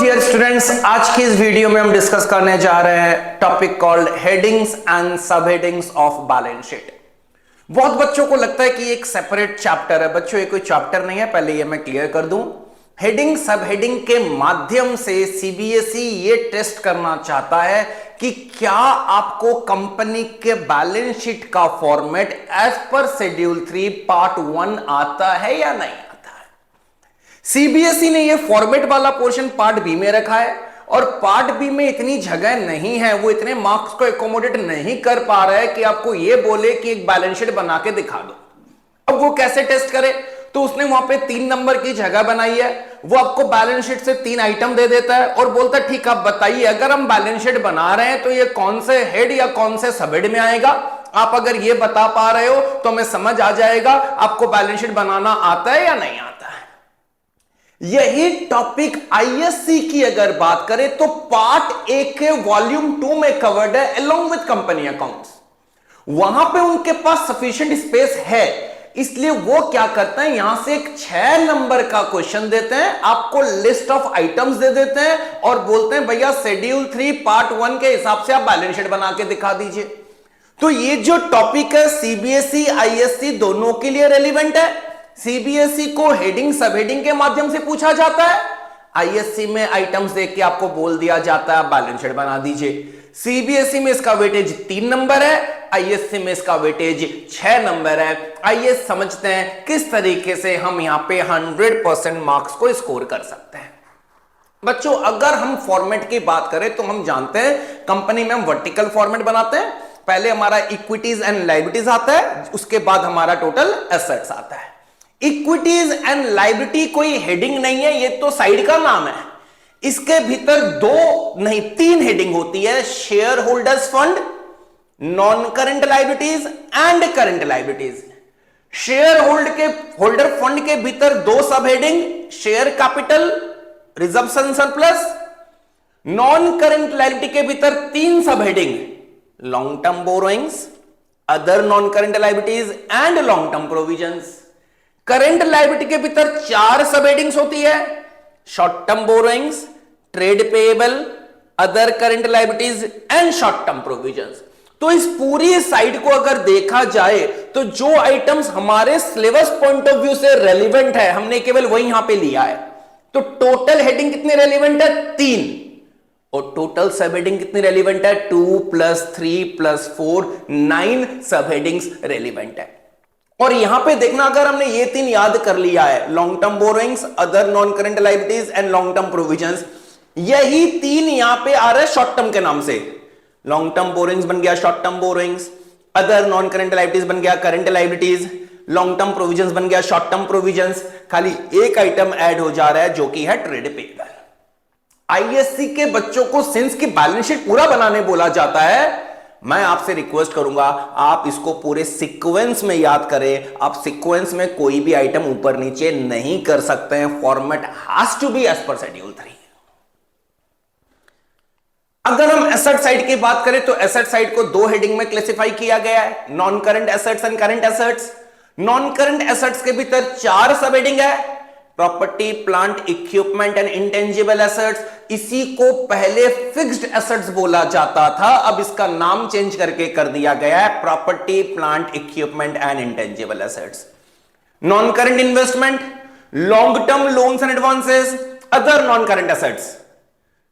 Dear students, आज की इस वीडियो में हम डिस्कस करने जा रहे हैं टॉपिक कॉल्ड हेडिंग्स एंड सब हेडिंग्स ऑफ बैलेंस शीट। बहुत बच्चों को लगता है कि एक सेपरेट चैप्टर है। बच्चों, ये कोई चैप्टर नहीं है, पहले ये मैं क्लियर कर दूं। हेडिंग सब हेडिंग के माध्यम से सीबीएसई ये टेस्ट करना चाहता है कि क्या आपको कंपनी के बैलेंस शीट का format as per schedule 3 part 1 आता है या नहीं। सीबीएसई ने ये फॉर्मेट वाला पोर्शन पार्ट बी में रखा है और पार्ट बी में इतनी जगह नहीं है, वो इतने मार्क्स को एकोमोडेट नहीं कर पा रहा है कि आपको ये बोले कि एक बैलेंस शीट बना के दिखा दो। अब वो कैसे टेस्ट करे, तो उसने वहां पे 3 नंबर की जगह बनाई है। वो आपको बैलेंस शीट से 3 आइटम दे देता है और बोलता है ठीक, आप बताइए अगर हम बैलेंस शीट बना रहे हैं तो ये कौन से हेड या कौन से सब हेड में आएगा। आप अगर ये बता पा रहे हो तो हमें समझ आ जाएगा आपको बैलेंस शीट बनाना आता है या नहीं आता है। यही टॉपिक आईएससी की अगर बात करें तो पार्ट 1 के वॉल्यूम 2 में कवर्ड है अलोंग विद कंपनी अकाउंट्स। वहां पे उनके पास सफिशिएंट स्पेस है, इसलिए वो क्या करते हैं, यहां से एक 6 नंबर का क्वेश्चन देते हैं, आपको लिस्ट ऑफ आइटम्स दे देते हैं और बोलते हैं भैया शेड्यूल 3 पार्ट 1 के हिसाब से आप बैलेंस शीट बना के दिखा दीजिए। तो ये जो टॉपिक है सीबीएसई आईएससी दोनों के लिए रेलिवेंट है। सीबीएसई को हेडिंग सब हेडिंग के माध्यम से पूछा जाता है, आईएससी में आइटम्स देख के आपको बोल दिया जाता है बैलेंस शीट बना दीजिए। सीबीएसई में इसका वेटेज 3 नंबर है, आईएससी में इसका वेटेज 6 नंबर है। आइए समझते हैं किस तरीके से हम यहां पे 100% मार्क्स को स्कोर कर सकते हैं। बच्चों, अगर हम फॉर्मेट की बात करें तो हम जानते हैं कंपनी में हम वर्टिकल फॉर्मेट बनाते हैं। पहले हमारा इक्विटीज एंड लायबिलिटीज आता है, उसके बाद हमारा टोटल एसेट्स आता है। इक्विटीज एंड लायबिलिटी कोई हेडिंग नहीं है, ये तो साइड का नाम है। इसके भीतर 2 नहीं 3 हेडिंग होती है, share holders fund, non current liabilities and current liabilities. Share holder fund के भीतर 2 सब heading, share capital, reservation surplus. Non current liability के भीतर 3 सब heading, long term borrowings, other non current liabilities and long term provisions. Current liability के भीतर 4 सब headings होती है, short term borrowings, trade payable, other current liabilities and short term provisions. तो इस पूरी साइड को अगर देखा जाए तो जो आइटम्स हमारे सिलेबस पॉइंट ऑफ व्यू से रेलिवेंट है, हमने केवल वही यहां पे लिया है। तो टोटल हेडिंग कितनी रेलिवेंट है, 3, और टोटल सब हेडिंग कितनी रेलिवेंट है, 2 + 3 + 4 9 सब हेडिंग्स रेलिवेंट है। और यहां पे देखना, अगर हमने ये 3 याद कर लिया है, long term borrowings, other non current liabilities and long term provisions, यही 3 यहां पे आ रहे हैं शॉर्ट टर्म के नाम से। लॉन्ग टर्म बोरोइंग्स बन गया short term borrowings, other non current liabilities बन गया current liabilities, long term provisions बन गया शॉर्ट टर्म प्रोविजंस। खाली एक आइटम ऐड हो जा रहा है जो कि है ट्रेड पेएबल। आईएससी के बच्चों को सिंस की बैलेंस शीट पूरा बनाने बोला जाता है, मैं आपसे रिक्वेस्ट करूंगा आप इसको पूरे सीक्वेंस में याद करें। आप सीक्वेंस में कोई भी आइटम ऊपर नीचे नहीं कर सकते हैं, format has to be as per schedule 3। अगर हम एसेट साइड की बात करें तो एसेट साइड को 2 हेडिंग में क्लासिफाई किया गया है, non current assets and current assets. Non current assets के भीतर 4 सब हेडिंग है, property, plant, equipment and intangible assets. इसी को पहले फिक्स्ड एसेट्स बोला जाता था, अब इसका नाम चेंज करके कर दिया गया है property, plant, equipment and intangible assets. Non current investment, long term loans and advances, other non current assets.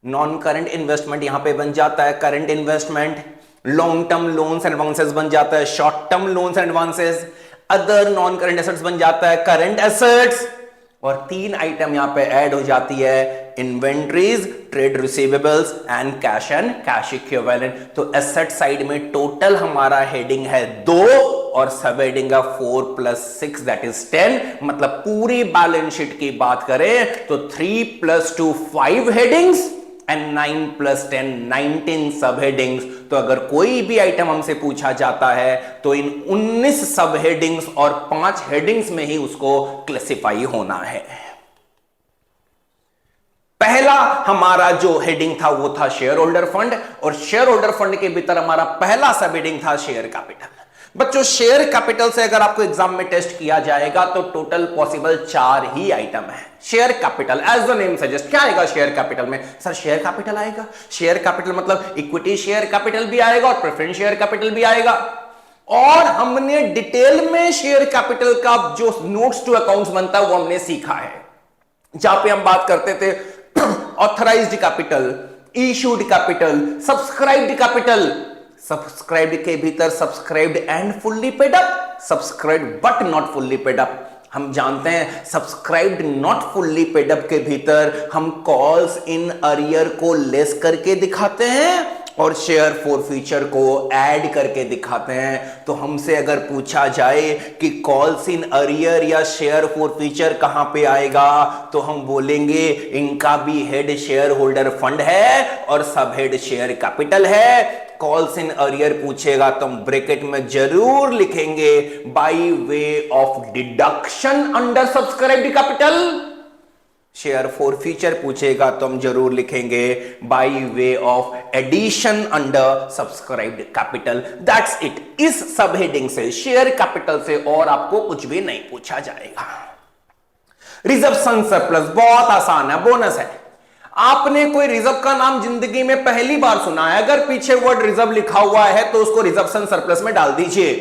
Non current investment यहां पे बन जाता है current investment, long term loans and advances बन जाता है short term loans and advances, other non current assets बन जाता है करंट एसेट्स। और 3 आइटम यहां पे ऐड हो जाती है, inventories, trade receivables and cash equivalent. तो एसेट साइड में टोटल हमारा हेडिंग है 2 और सब हेडिंग है 4 + 6 दैट इज 10। मतलब पूरी बैलेंस शीट की बात करें तो 3 + 2 5 हेडिंग्स एंड 9 + 10 19 सब हेडिंग्स। तो अगर कोई भी आइटम हमसे पूछा जाता है तो इन 19 सब हेडिंग्स और 5 हेडिंग्स में ही उसको क्लासिफाई होना है। पहला हमारा जो हेडिंग था वो था शेयर होल्डर फंड, और शेयर होल्डर फंड के भीतर हमारा पहला सब हेडिंग था शेयर कैपिटल। बच्चों शेयर कैपिटल से अगर आपको एग्जाम में टेस्ट किया जाएगा तो टोटल पॉसिबल 4 ही आइटम है। Share capital as the name suggest, क्या आएगा शेयर कैपिटल में? सर शेयर कैपिटल आएगा। शेयर कैपिटल मतलब इक्विटी शेयर कैपिटल भी आएगा और प्रेफरेंस शेयर कैपिटल भी आएगा। और हमने डिटेल में शेयर कैपिटल का जो नोट्स टू अकाउंट्स बनता है वो हमने सीखा है, जहां पे हम बात करते थे authorised capital, issued capital, subscribed capital. Subscribed के भीतर subscribed and fully paid up, subscribed but not fully paid up. हम जानते हैं subscribed not fully paid up के भीतर हम कॉल्स इन अरियर को लेस करके दिखाते हैं और शेयर फॉरफीचर को ऐड करके दिखाते हैं। तो हमसे अगर पूछा जाए कि कॉल्स इन अरियर या शेयर फॉरफीचर कहां पे आएगा, तो हम बोलेंगे इनका भी हेड शेयर होल्डर फंड है और सब हेड शेयर कैपिटल है। कॉल्स इन अरियर पूछेगा तो हम ब्रैकेट में जरूर लिखेंगे by way of deduction under subscribed capital. Share forfeiture पूछेगा तो हम जरूर लिखेंगे by way of addition under subscribed capital. That's it. इस सब हेडिंग से शेयर कैपिटल से और आपको कुछ भी नहीं पूछा जाएगा। रिजर्वेशन सरप्लस बहुत आसान है, बोनस है। आपने कोई रिजर्व का नाम जिंदगी में पहली बार सुना है, अगर पीछे वर्ड रिजर्व लिखा हुआ है तो उसको रिजर्वेशन सरप्लस में डाल दीजिए।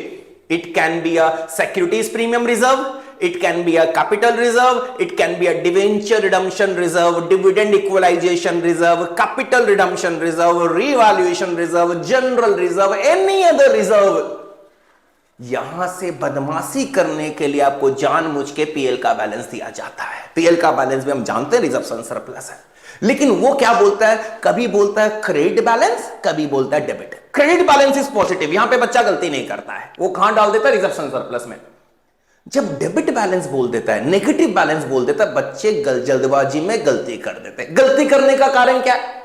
It can be a securities premium reserve, it can be a capital reserve, it can be a debenture redemption reserve, dividend equalization reserve, capital redemption reserve, revaluation reserve, general reserve, any other reserve। यहां से बदमाशी करने के लिए आपको जानबूझ के PL का बैलेंस दिया जाता है। पीएल का बैलेंस भी हम जानते हैं रिजर्वेशन सरप्लस है, लेकिन वो क्या बोलता है? कभी बोलता है क्रेडिट बैलेंस, कभी बोलता है debit. Credit balance is positive, यहां पे बच्चा गलती नहीं करता है, वो कहां डाल देता है? रिजर्वेशन सरप्लस में। जब डेबिट बैलेंस बोल देता है, नेगेटिव बैलेंस बोल देता है, बच्चे जल्दबाजी में गलती कर देते हैं। गलती करने का कारण क्या है?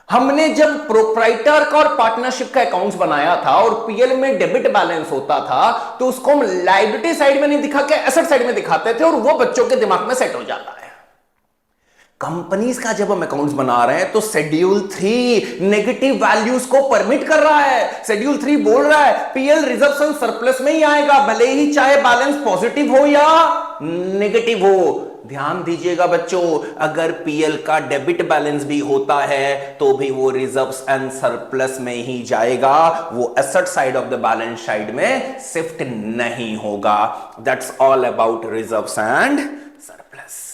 हमने जब प्रोप्राइटर का और पार्टनरशिप का अकाउंट्स बनाया था और पीएल में डेबिट बैलेंस होता था तो उसको हम लायबिलिटी साइड में नहीं दिखा के एसेट साइड में दिखाते थे और वो बच्चों के दिमाग में सेट हो जाता है। कंपनीज का जब हम अकाउंट्स बना रहे हैं तो शेड्यूल 3 नेगेटिव वैल्यूज को परमिट कर रहा है। शेड्यूल 3 बोल रहा है पीएल रिजर्वेशन सरप्लस में ही आएगा, भले ही चाहे बैलेंस पॉजिटिव हो या नेगेटिव हो। ध्यान दीजिएगा बच्चों, अगर पीएल का डेबिट बैलेंस भी होता है तो भी वो रिजर्व्स एंड सरप्लस में ही जाएगा, वो asset side of the balance side में शिफ्ट नहीं होगा। That's all about reserves and surplus.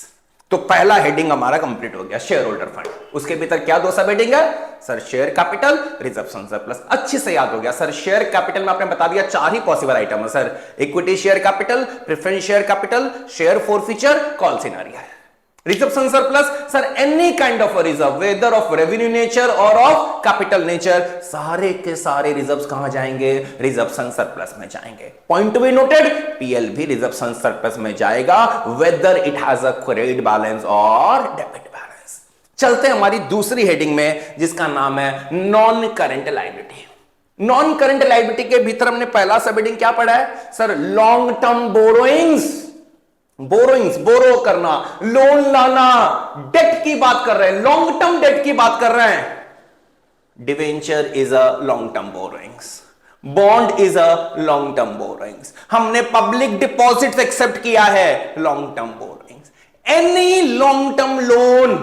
तो पहला हेडिंग हमारा कंप्लीट हो गया, शेयर होल्डर फंड। उसके भीतर क्या दो सब हेडिंग है? Sir share capital, reservation surplus. अच्छे से याद हो गया सर। शेयर कैपिटल में आपने बता दिया 4 ही पॉसिबल आइटम है sir, equity share capital, preference share capital, share forfeiture, calls in arrear. Reservation surplus sir any kind of reserve, whether of revenue nature और ऑफ कैपिटल नेचर, सारे के सारे रिजर्व्स कहां जाएंगे? रिजर्वेशन सरप्लस में जाएंगे। Point to be noted, PL भी reservation surplus में जाएगा, whether it has a credit balance और डेबिट बैलेंस। चलते हैं हमारी दूसरी हेडिंग में जिसका नाम है non current liability. Non current liability के भीतर हमने पहला सब हेडिंग क्या पढ़ा है? Sir long term borrowings. Borrowings, borrow करना, लोन लाना, डेट की बात कर रहे हैं, लॉन्ग टर्म डेट की बात कर रहे हैं। Debenture is a long term borrowings, bond is a long term borrowings. हमने पब्लिक डिपॉजिट्स एक्सेप्ट किया है, long term borrowings. Any long term loan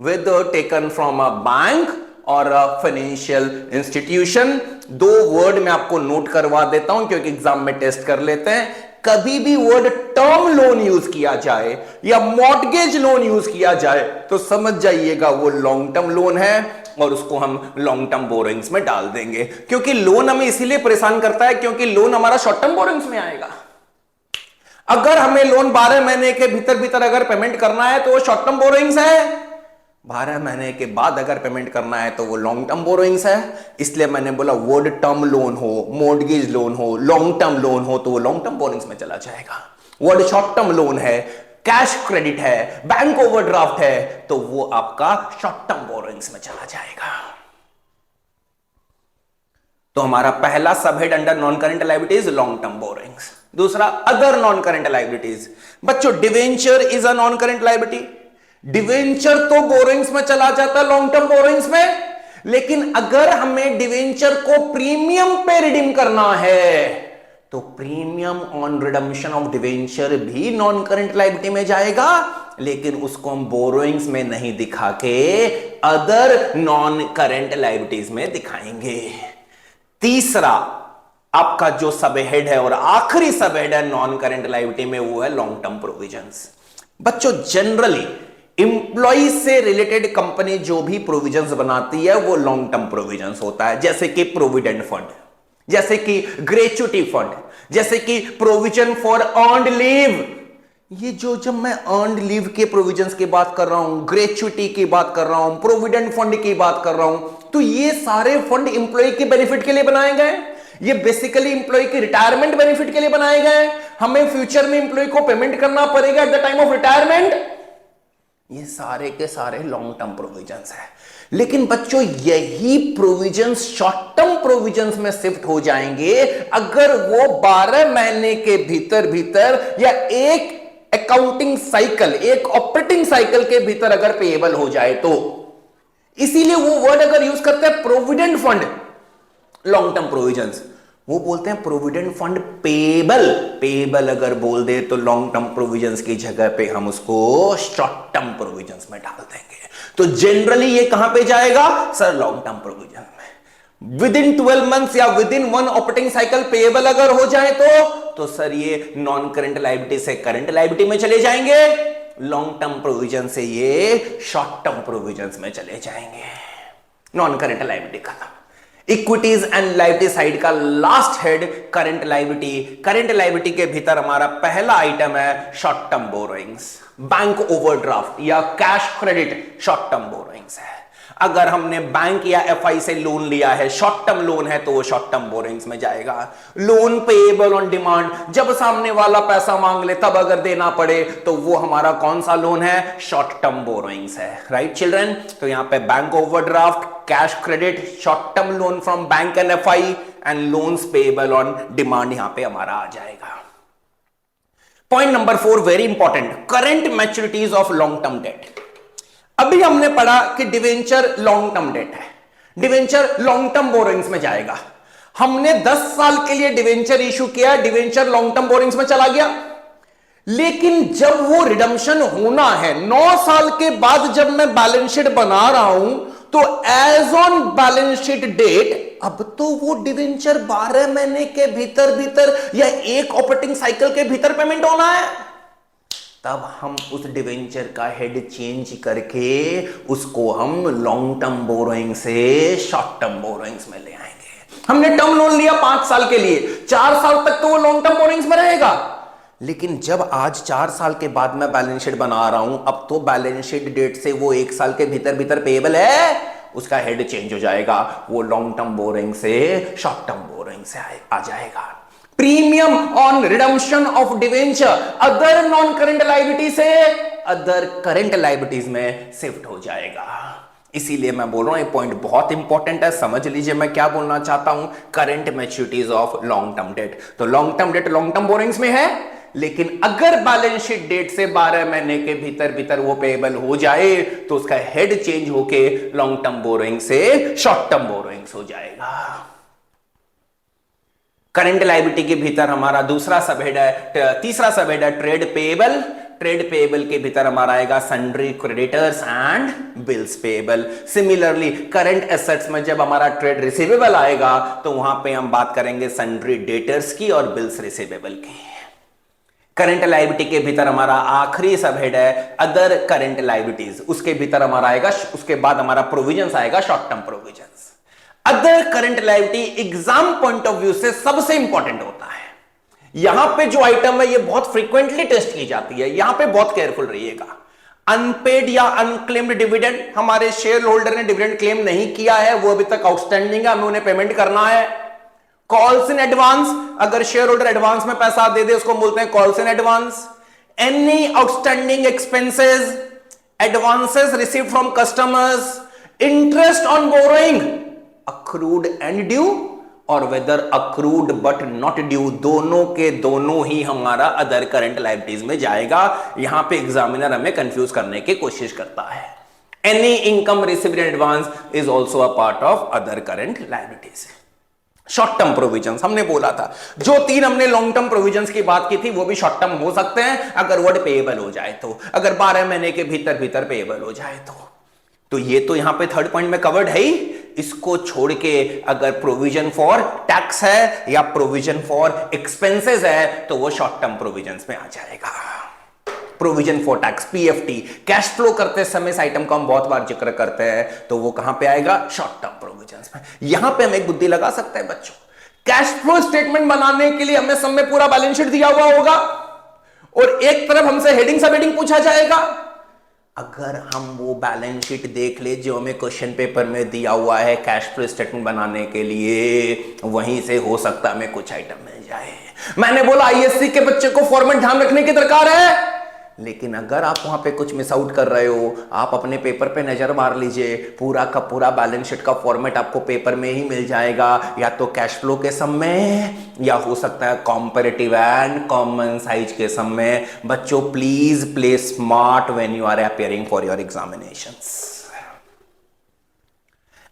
whether taken from a bank और फाइनेंशियल इंस्टीट्यूशन। 2 वर्ड मैं आपको नोट करवा देता हूं क्योंकि एग्जाम में टेस्ट कर लेते हैं। कभी भी वर्ड टर्म लोन यूज किया जाए या मॉर्गेज लोन यूज किया जाए तो समझ जाइएगा वो लॉन्ग टर्म लोन है और उसको हम लॉन्ग टर्म बोरोइंग्स में डाल देंगे। क्योंकि लोन हमें इसीलिए परेशान करता है क्योंकि लोन हमारा शॉर्ट टर्म बोरोइंग्स में आएगा। अगर हमें लोन 12 महीने के भीतर अगर पेमेंट करना है तो वो शॉर्ट टर्म बोरोइंग्स है, 12 महीने के बाद अगर पेमेंट करना है तो वो लॉन्ग टर्म बोरोइंग्स है। इसलिए मैंने बोला वर्ड टर्म लोन हो, मॉर्गेज लोन हो, लॉन्ग टर्म लोन हो तो वो लॉन्ग टर्म बोरोइंग्स में चला जाएगा। वर्ड शॉर्ट टर्म लोन है, कैश क्रेडिट है, बैंक ओवरड्राफ्ट है तो वो आपका शॉर्ट टर्म बोरोइंग्स में चला जाएगा। तो हमारा पहला subhead under non current liabilities long term borrowings. दूसरा अदर नॉन करंट लायबिलिटीज। बच्चों debenture is a non current liability. Debenture तो बोरोइंग्स में चला जाता है लॉन्ग टर्म बोरोइंग्स में, लेकिन अगर हमें डिवेंचर को प्रीमियम पे रिडीम करना है तो premium on redemption of debenture भी नॉन करंट लायबिलिटी में जाएगा, लेकिन उसको हम बोरोइंग्स में नहीं दिखा के अदर नॉन करंट लायबिलिटीज में दिखाएंगे। तीसरा आपका जो सब हेड है और आखिरी सब हेड है नॉन करंट लायबिलिटी में, वो है लॉन्ग टर्म प्रोविजंस। बच्चों जनरली इंप्लॉय से रिलेटेड कंपनी जो भी प्रोविजंस बनाती है वो लॉन्ग टर्म प्रोविजंस होता है, जैसे कि प्रोविडेंट फंड, जैसे कि ग्रेच्युटी फंड, जैसे कि प्रोविजन फॉर अर्नड लीव। ये जो जब मैं अर्नड लीव के प्रोविजंस की बात कर रहा हूं, ग्रेच्युटी की बात कर रहा हूं, प्रोविडेंट फंड की बात कर रहा हूं, तो ये सारे फंड इंप्लॉय के बेनिफिट के लिए बनाए गए। ये बेसिकली इंप्लॉय के रिटायरमेंट बेनिफिट के लिए बनाए गए। हमें फ्यूचर में इंप्लॉय को पेमेंट करना पड़ेगा at the time of retirement. ये सारे के सारे लॉन्ग टर्म प्रोविजंस है। लेकिन बच्चों यही प्रोविजंस शॉर्ट टर्म प्रोविजंस में शिफ्ट हो जाएंगे अगर वो 12 महीने के भीतर भीतर या एक अकाउंटिंग साइकिल, एक ऑपरेटिंग साइकिल के भीतर अगर पेएबल हो जाए तो। इसीलिए वो वर्ड अगर यूज करते हैं provident fund long term provisions, वो बोलते हैं प्रोविडेंट फंड पेएबल। पेएबल अगर बोल दे तो लॉन्ग टर्म प्रोविजंस की जगह पे हम उसको शॉर्ट टर्म प्रोविजंस में डाल देंगे। तो जनरली ये कहां पे जाएगा सर? लॉन्ग टर्म प्रोविजन में। विद इन 12 मंथ्स या with in 1 operating cycle payable अगर हो जाए तो सर ये नॉन करंट लायबिलिटी से करंट लायबिलिटी में चले जाएंगे, लॉन्ग टर्म प्रोविजन से ये शॉर्ट टर्म प्रोविजंस में चले जाएंगे। नॉन करंट लायबिलिटी खत्म। इक्विटीज एंड लायबिलिटी साइड का last head current liability. Current liability के भीतर हमारा पहला आइटम है short term borrowings, bank overdraft या cash credit short term borrowings है। अगर हमने बैंक या एफआई से लोन लिया है, शॉर्ट टर्म लोन है, तो वो शॉर्ट टर्म बोरोइंग्स में जाएगा। लोन पेएबल ऑन डिमांड, जब सामने वाला पैसा मांग ले तब अगर देना पड़े तो वो हमारा कौन सा लोन है? शॉर्ट टर्म बोरोइंग्स है। Right children? तो यहां पे bank overdraft, cash credit, short term loan from bank and FI and loans payable on demand यहां पे हमारा आ जाएगा। Point number 4 very important, current maturities of long term date. अभी हमने पढ़ा कि डिवेंचर लॉन्ग टर्म डेट है, डिवेंचर लॉन्ग टर्म बोरोइंग्स में जाएगा। हमने 10 साल के लिए डिवेंचर इशू किया, डिवेंचर लॉन्ग टर्म बोरोइंग्स में चला गया। लेकिन जब वो रिडम्पशन होना है 9 साल के बाद, जब मैं बैलेंस शीट बना रहा हूं तो as on balance sheet date अब तो वो डिवेंचर 12 महीने के भीतर भीतर या एक ऑपरेटिंग साइकिल के भीतर पेमेंट होना है। तब हम उस डिवेंचर का हेड चेंज करके उसको हम लॉन्ग टर्म बोरोइंग से शॉर्ट टर्म बोरोइंग्स में ले आएंगे। हमने टर्म लोन लिया 5 साल के लिए, 4 साल तक तो वो लॉन्ग टर्म बोरोइंग्स में रहेगा। लेकिन जब आज 4 साल के बाद मैं बैलेंस शीट बना रहा हूं, अब तो बैलेंस शीट डेट से वो 1 साल के भीतर भीतर पेएबल है, उसका हेड चेंज हो जाएगा, वो लॉन्ग टर्म बोरोइंग से शॉर्ट टर्म बोरोइंग से आ जाएगा। Premium on redemption of debenture other non current liability से अदर करंट लायबिलिटीज में शिफ्ट हो जाएगा। इसीलिए मैं बोल रहा हूं ये पॉइंट बहुत इंपॉर्टेंट है, समझ लीजिए मैं क्या बोलना चाहता हूं। Current maturities of long term debt, तो long term debt long term borrowings में है, लेकिन अगर बैलेंस शीट डेट से 12 महीने के भीतर भीतर वो पेएबल हो जाए तो उसका हेड चेंज होके लॉन्ग टर्म बोरोइंग से शॉर्ट टर्म बोरोइंग्स हो जाएगा। करंट लायबिलिटी के भीतर हमारा दूसरा सबहेड है, तीसरा सबहेड है ट्रेड पेएबल। ट्रेड पेएबल के भीतर हमारा आएगा sundry creditors and bills payable. Similarly current assets में जब हमारा ट्रेड रिसीवेबल आएगा तो वहां पे हम बात करेंगे सन्ड्री डेटर्स की और बिल्स रिसीवेबल की। करंट लायबिलिटी के भीतर हमारा आखिरी सबहेड है अदर करंट लायबिलिटीज, उसके भीतर हमारा आएगा, उसके बाद हमारा प्रोविजंस आएगा short term provisions. Other current liability exam point of view से सबसे इंपॉर्टेंट होता है। यहां पे जो आइटम है ये बहुत फ्रीक्वेंटली टेस्ट की जाती है, यहां पे बहुत केयरफुल रहिएगा। अनपेड या अनक्लेम्ड डिविडेंड, हमारे शेयर होल्डर ने डिविडेंड क्लेम नहीं किया है, वो अभी तक आउटस्टैंडिंग है, हमें उन्हें पेमेंट करना है। कॉल्स इन एडवांस, अगर शेयर होल्डर एडवांस में पैसा दे दे उसको बोलते हैं calls in advance. Any outstanding expenses, advances received from customers, interest on borrowing, accrued and due और whether accrued but not due, दोनों के दोनों ही हमारा अदर करंट लायबिलिटीज में जाएगा। यहां पे एग्जामिनर हमें कंफ्यूज करने की कोशिश करता है। Any income received in advance is also a part of other current liabilities. Short term provisions हमने बोला था, जो 3 हमने लॉन्ग टर्म प्रोविजंस की बात की थी वो भी शॉर्ट टर्म हो सकते हैं अगर वर्ड पेएबल हो जाए तो, अगर 12 महीने के भीतर भीतर पेएबल हो जाए तो ये तो यहां पे थर्ड पॉइंट में कवर्ड है ही। इसको छोड़ के अगर प्रोविजन फॉर टैक्स है या प्रोविजन फॉर एक्सपेंसेस है तो वो शॉर्ट टर्म प्रोविजंस में आ जाएगा। Provision for tax PFT, cash flow करते समय इस आइटम का हम बहुत बार जिक्र करते हैं, तो वो कहां पे आएगा? शॉर्ट टर्म प्रोविजंस में। यहां पे हम एक बुद्धि लगा सकते हैं बच्चों, कैश फ्लो स्टेटमेंट बनाने के लिए हमें सब में पूरा बैलेंस शीट दिया हुआ होगा और एक तरफ हमसे हेडिंग सब हेडिंग पूछा जाएगा। अगर हम वो बैलेंस शीट देख ले जो हमें क्वेश्चन पेपर में दिया हुआ है कैश फ्लो स्टेटमेंट बनाने के लिए, वहीं से हो सकता है हमें कुछ आइटम मिल जाए। मैंने बोला आईएससी के बच्चे को फॉर्मेट ध्यान रखने की दरकार है, लेकिन अगर आप वहां पे कुछ मिस आउट कर रहे हो, आप अपने पेपर पे नजर मार लीजिए, पूरा का पूरा बैलेंस शीट का फॉर्मेट आपको पेपर में ही मिल जाएगा, या तो कैश फ्लो के सम में या हो सकता है कॉम्पैरेटिव एंड कॉमन साइज के सम में। बच्चों please play smart when you are appearing for your examinations.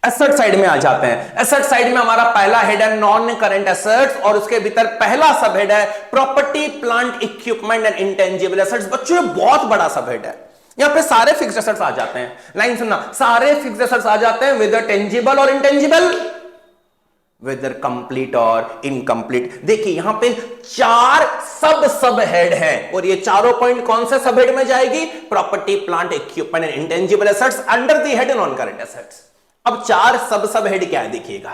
Asset side में आ जाते हैं। एसेट साइड में हमारा पहला हेड है नॉन करंट एसेट्स और उसके भीतर पहला सब हेड है property plant equipment and intangible assets. बच्चों ये बहुत बड़ा सब हेड है, यहां पे सारे फिक्स्ड एसेट्स आ जाते हैं। लाइन सुनना, सारे फिक्स्ड एसेट्स आ जाते हैं विदर टेंजिबल और इंटेंजिबल, वेदर कंप्लीट और इनकम्प्लीट। देखिए यहां पे 4 सब हेड है और ये चारों पॉइंट कौन से सब हेड में जाएगी? Property plant equipment and intangible assets under the head non current assets. अब 4 सब हेड क्या है देखिएगा।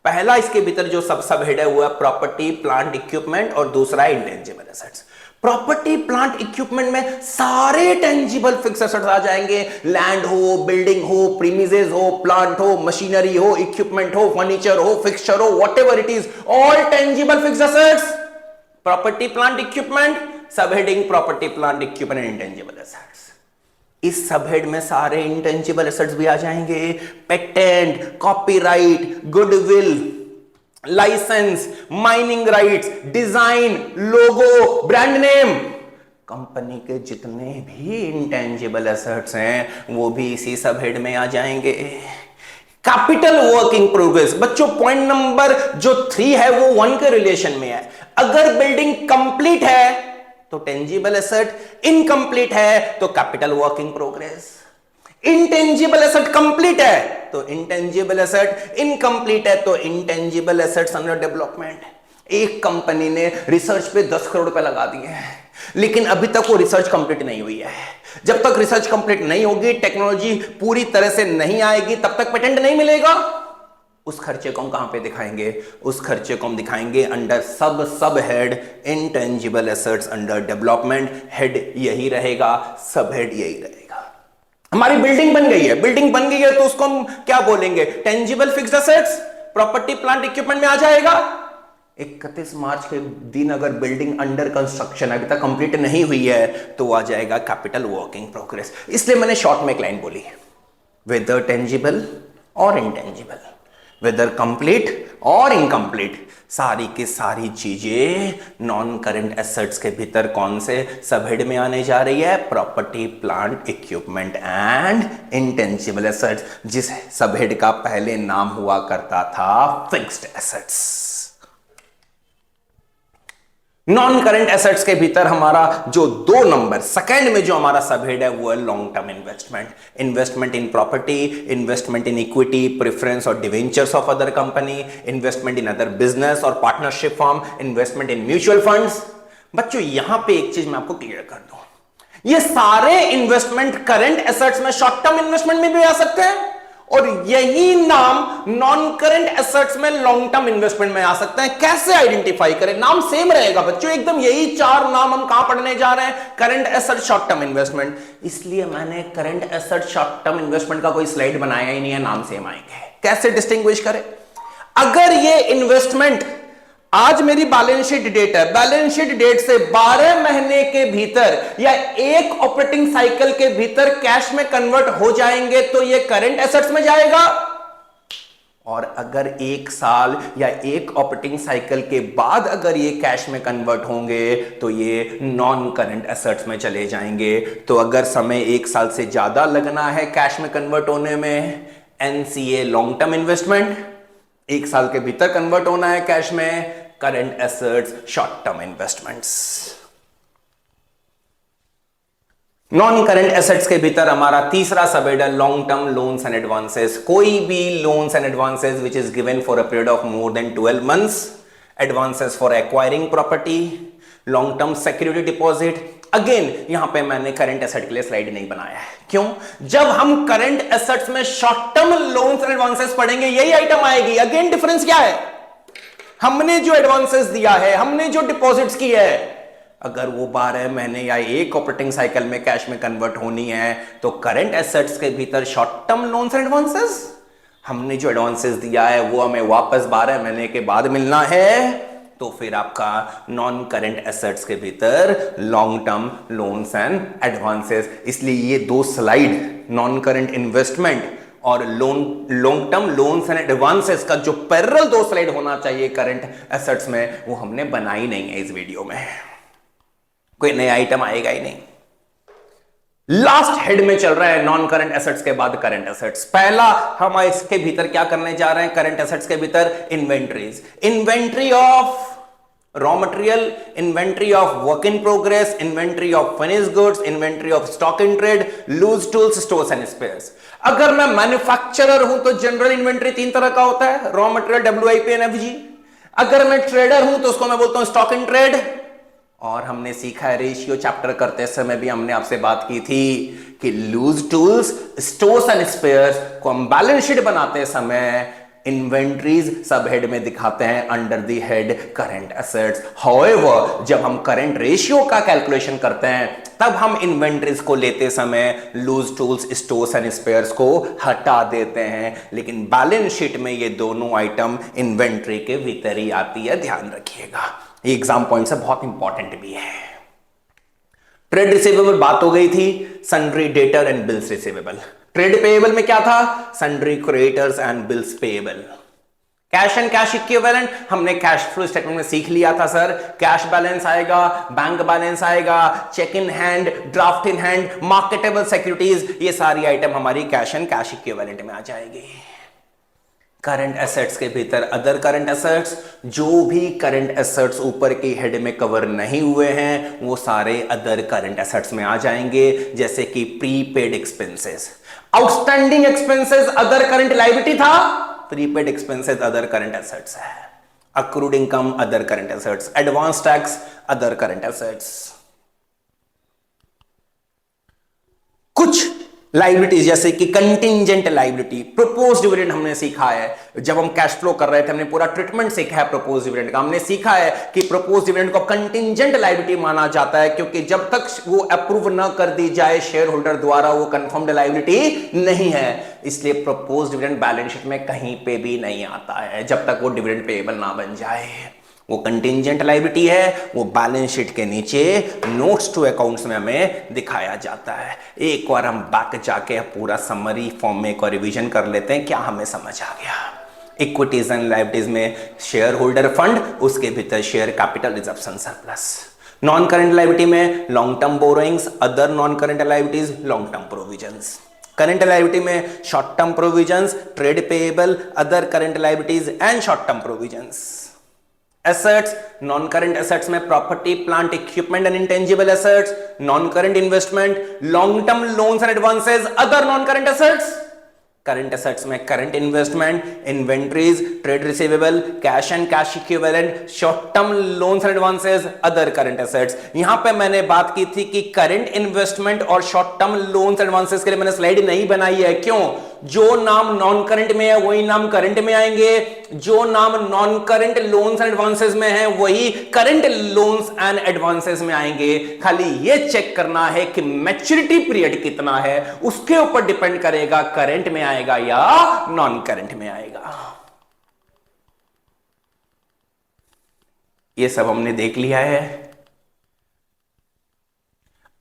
पहला इसके भीतर जो सब हेड है वो है प्रॉपर्टी प्लांट इक्विपमेंट और दूसरा है intangible assets. Property plant equipment में सारे टेंजिबल फिक्स एसेट्स आ जाएंगे, लैंड हो, बिल्डिंग हो, प्रीमिसेस हो, प्लांट हो, मशीनरी हो, इक्विपमेंट हो, फर्नीचर हो, फिक्सचर हो, whatever it is, all tangible fix assets. Property plant equipment, sub heading property plant equipment and intangible assets. इस सब हेड में सारे इंटेंजिबल एसेट्स भी आ जाएंगे, patent, copyright, goodwill, licence, mining rights, design, logo, brand name, company के जितने भी intangible assets हैं वो भी इसी सब हेड में आ जाएंगे। कैपिटल वर्किंग प्रोग्रेस, बच्चों पॉइंट नंबर जो 3 है वो 1 के रिलेशन में है। अगर बिल्डिंग कंप्लीट है तो टेंजिबल एसेट, इनकम्प्लीट है तो capital working progress. Intangible asset complete है तो इंटेंजिबल एसेट, इनकम्प्लीट है तो इंटेंजिबल एसेट्स अंडर डेवलपमेंट। एक कंपनी ने रिसर्च पे 10 करोड़ रुपए लगा दिए हैं, लेकिन अभी तक वो रिसर्च कंप्लीट नहीं हुई है। जब तक रिसर्च कंप्लीट नहीं होगी, टेक्नोलॉजी पूरी तरह से नहीं आएगी, तब तक पेटेंट नहीं मिलेगा। उस खर्चे को हम कहां पे दिखाएंगे? उस खर्चे को हम दिखाएंगे under sub head intangible assets under development. Head यही रहेगा, सब हेड यही रहेगा। हमारी बिल्डिंग बन गई है, बिल्डिंग बन गई है तो उसको हम क्या बोलेंगे? Tangible fixed assets, property plant equipment में आ जाएगा। 31 मार्च के दिन अगर बिल्डिंग अंडर कंस्ट्रक्शन अभी तक कंप्लीट नहीं हुई है तो आ जाएगा कैपिटल वर्किंग प्रोग्रेस। इसलिए मैंने शॉर्ट में एक लाइन बोली, वेदर टेंजिबल और इंटेंजिबल, वेदर कंप्लीट और इनकम्प्लीट, सारी की सारी चीजें नॉन करंट एसेट्स के भीतर कौन से सब हेड में आने जा रही है? Property plant equipment and intangible assets, जिस सब हेड का पहले नाम हुआ करता था fixed assets. Non current assets के भीतर हमारा जो 2 नंबर सेकंड में जो हमारा सब हेड है वो है long term investment. Investment in property, investment in equity, preference और debentures of other company, investment in other business और partnership firm, investment in mutual funds. बच्चों यहां पे एक चीज मैं आपको क्लियर कर दूं, ये सारे इन्वेस्टमेंट करंट एसेट्स में शॉर्ट टर्म इन्वेस्टमेंट में भी आ सकते हैं और यही नाम नॉन करंट एसेट्स में लॉन्ग टर्म इन्वेस्टमेंट में आ सकते हैं। कैसे आइडेंटिफाई करें? नाम सेम रहेगा बच्चों, एकदम यही 4 नाम हम कहां पढ़ने जा रहे हैं? Current asset, short term investment. इसलिए मैंने current asset, short term investment का कोई स्लाइड बनाया ही नहीं है, नाम सेम आएंगे। कैसे डिस्टिंग्विश करें? अगर ये इन्वेस्टमेंट आज मेरी बैलेंस शीट डेट है, बैलेंस शीट डेट से 12 महीने के भीतर या एक ऑपरेटिंग साइकिल के भीतर कैश में कन्वर्ट हो जाएंगे तो ये करंट एसेट्स में जाएगा। और अगर 1 साल या एक ऑपरेटिंग साइकिल के बाद अगर ये कैश में कन्वर्ट होंगे तो ये नॉन करंट एसेट्स में चले जाएंगे। तो अगर समय 1 साल से ज्यादा लगना है कैश में कन्वर्ट होने में, एनसीए लॉन्ग टर्म इन्वेस्टमेंट, 1 साल के भीतर कन्वर्ट होना है कैश में, current assets, short term investments. Non current assets के भीतर हमारा तीसरा सब हेड है long term loans and advances. कोई भी loans and advances which is given for a period of more than 12 months, advances for acquiring property, long term security deposit. Again यहां पे मैंने करंट एसेट के लिए स्लाइड नहीं बनाया है, क्यों? जब हम करंट एसेट्स में short term loans and advances पढ़ेंगे यही आइटम आएगी। अगेन डिफरेंस क्या है? हमने जो एडवांसेस दिया है, हमने जो डिपॉजिट्स की है, अगर वो 12 महीने या एक ऑपरेटिंग साइकिल में कैश में कन्वर्ट होनी है तो करंट एसेट्स के भीतर short term loans and advances, हमने जो एडवांसेस दिया है वो हमें वापस 12 महीने के बाद मिलना है, तो फिर आपका नॉन करंट एसेट्स के भीतर long term loans and advances. इसलिए ये दो स्लाइड नॉन करंट इन्वेस्टमेंट और long term loans and advances का जो पैरेलल दो स्लाइड होना चाहिए करंट एसेट्स में, वो हमने बनाई नहीं है इस वीडियो में। कोई नया आइटम आएगा ही नहीं। लास्ट हेड में चल रहा है नॉन करंट एसेट्स के बाद करंट एसेट्स। पहला हम इसके भीतर क्या करने जा रहे हैं करंट एसेट्स के भीतर? Inventories. Inventory of raw material, inventory of work in progress, inventory of finished goods, inventory of stock in trade, loose tools, stores and spares. अगर मैं मैन्युफैक्चरर हूं तो जनरल इन्वेंट्री 3 तरह का होता है, raw material, WIP and FG। अगर मैं ट्रेडर हूं तो उसको मैं बोलता हूं स्टॉक इन ट्रेड। और हमने सीखा है, रेशियो चैप्टर करते समय भी हमने आपसे बात की थी कि loose tools, stores and spares को हम बैलेंस शीट बनाते समय इन्वेंट्रीज सब हेड में दिखाते हैं under the head current assets. However जब हम करंट रेशियो का कैलकुलेशन करते हैं तब हम इन्वेंट्रीज को लेते समय loose tools, stores and spares को हटा देते हैं, लेकिन बैलेंस शीट में ये दोनों आइटम इन्वेंट्री के भीतर ही आती है, ध्यान रखिएगा। ये एग्जाम पॉइंट से बहुत इंपॉर्टेंट भी है। ट्रेड रिसीवेबल बात हो गई थी, sundry debtor and bills receivable. Trade payable में क्या था? Sundry creditors and bills payable. Cash and cash equivalent हमने कैश फ्लो स्टेटमेंट में सीख लिया था सर। कैश बैलेंस आएगा, बैंक बैलेंस आएगा, cheque in hand, draft in hand, marketable securities, ये सारी आइटम हमारी कैश एंड कैश इक्विवेलेंट में आ जाएगी। करंट एसेट्स के भीतर अदर करंट एसेट्स, जो भी करंट एसेट्स ऊपर की हेड में कवर नहीं हुए हैं वो सारे अदर करंट एसेट्स में आ जाएंगे, जैसे कि prepaid expenses. Outstanding expenses other current liability था, prepaid expenses other current assets है। Accrued income other current assets, advance tax other current assets. कुछ लाइबिलिटीज जैसे कि कंटिंजेंट लाइबिलिटी, प्रोपोज डिविडेंड हमने सीखा है। जब हम कैश फ्लो कर रहे थे हमने पूरा ट्रीटमेंट सीखा है प्रोपोज डिविडेंड का। हमने सीखा है कि प्रोपोज डिविडेंड को कंटिंजेंट लाइबिलिटी माना जाता है, क्योंकि जब तक वो अप्रूव ना कर दी जाए शेयर होल्डर द्वारा वो कंफर्म्ड लाइबिलिटी नहीं है। इसलिए प्रोपोज डिविडेंड बैलेंस शीट में कहीं पे भी नहीं आता है जब तक वो डिविडेंड पेएबल ना बन जाए। वो कंटिंजेंट लायबिलिटी है, वो बैलेंस शीट के नीचे नोट्स टू अकाउंट्स में हमें दिखाया जाता है। एक बार हम बैक जाके पूरा समरी फॉर्म में एक और रिवीजन कर लेते हैं, क्या हमें समझ आ गया। इक्विटीज एंड लायबिलिटीज में शेयर होल्डर फंड, उसके भीतर share capital reservation surplus. Non current liability में long term borrowings, other non current liabilities, long term provisions. Current liability में short term provisions, trade payable, other current liabilities and short term provisions. Assets, non current assets में property, plant, equipment and intangible assets. Non current investment, long term loans and advances, other non current assets. Current assets में current investment, inventories, trade receivable, cash and cash equivalent, short term loans and advances, other current assets. यहां पे मैंने बात की थी कि current investment और short term loans advances के लिए मैंने स्लाइड नहीं बनाई है। क्यों? जो नाम नॉन करंट में है वही नाम करंट में आएंगे, जो नाम non current loans and advances में है वही करंट लोन्स एंड एडवांसेस में आएंगे। खाली ये चेक करना है कि मैच्योरिटी पीरियड कितना है, उसके ऊपर डिपेंड करेगा करंट में आएगा या नॉन करंट में आएगा। ये सब हमने देख लिया है।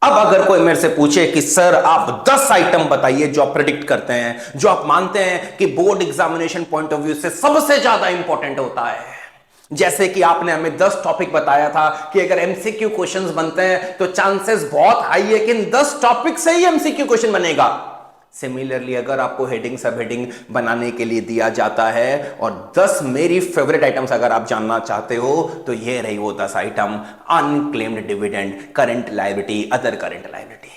अब अगर कोई मेरे से पूछे कि सर आप 10 आइटम बताइए जो आप प्रेडिक्ट करते हैं, जो आप मानते हैं कि board examination point of view से सबसे ज्यादा इंपॉर्टेंट होता है। जैसे कि आपने हमें 10 टॉपिक बताया था कि अगर एमसीक्यू क्वेश्चंस बनते हैं तो चांसेस बहुत हाई है कि इन 10 टॉपिक से ही एमसीक्यू क्वेश्चन बनेगा। सिमिलरली अगर आपको हेडिंग सब हेडिंग बनाने के लिए दिया जाता है और 10 मेरी फेवरेट आइटम्स अगर आप जानना चाहते हो तो ये रही वो 10 item. Unclaimed dividend, current liability, other current liability,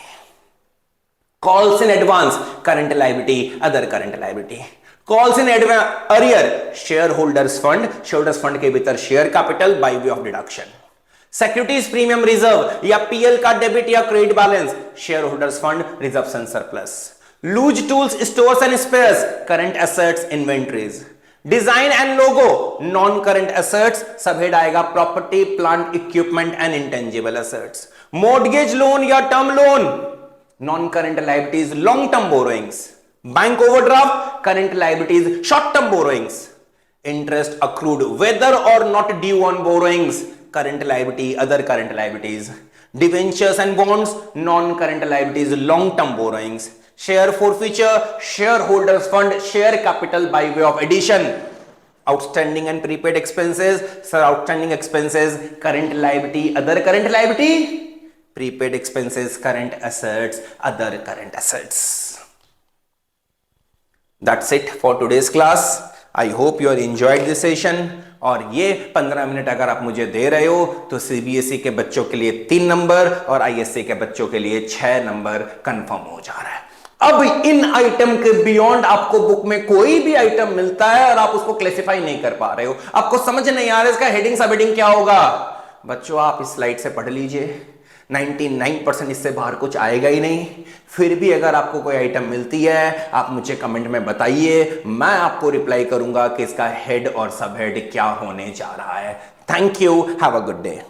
calls in advance, current liability, other current liability, calls in arrear, share holders fund के भीतर share capital by way of deduction, securities premium reserve या PL का debit या credit balance, share holders fund, reserve and surplus, loose tools, stores and spares, current assets, inventories, design and logo, non current assets, sub head आएगा property, plant, equipment and intangible assets, mortgage loan या term loan, non current liabilities, long term borrowings, bank overdraft, current liabilities, short term borrowings, interest accrued whether or not due on borrowings, current liability, other current liabilities, debentures and bonds, non-current liabilities, long-term borrowings, share forfeiture, shareholders fund, share capital by way of addition, outstanding and prepaid expenses, sir, outstanding expenses, current liability, other current liability, prepaid expenses, current assets, other current assets. That's it for today's class. I hope you are enjoyed this session. और ये 15 minute अगर आप मुझे दे रहे हो तो CBSE के बच्चों के लिए 3 नंबर और आईएससी के बच्चों के लिए 6 नंबर कंफर्म हो जा रहा है। अब इन आइटम के बियॉन्ड आपको बुक में कोई भी आइटम मिलता है और आप उसको क्लासिफाई नहीं कर पा रहे हो, आपको समझ नहीं आ रहा इसका हेडिंग सब हेडिंग क्या होगा, बच्चों आप इस स्लाइड से पढ़ लीजिए, 99% इससे बाहर कुछ आएगा ही नहीं। फिर भी अगर आपको कोई आइटम मिलती है आप मुझे कमेंट में बताइए, मैं आपको रिप्लाई करूंगा कि इसका हेड और सब हेड क्या होने जा रहा है। Thank you, have a good day.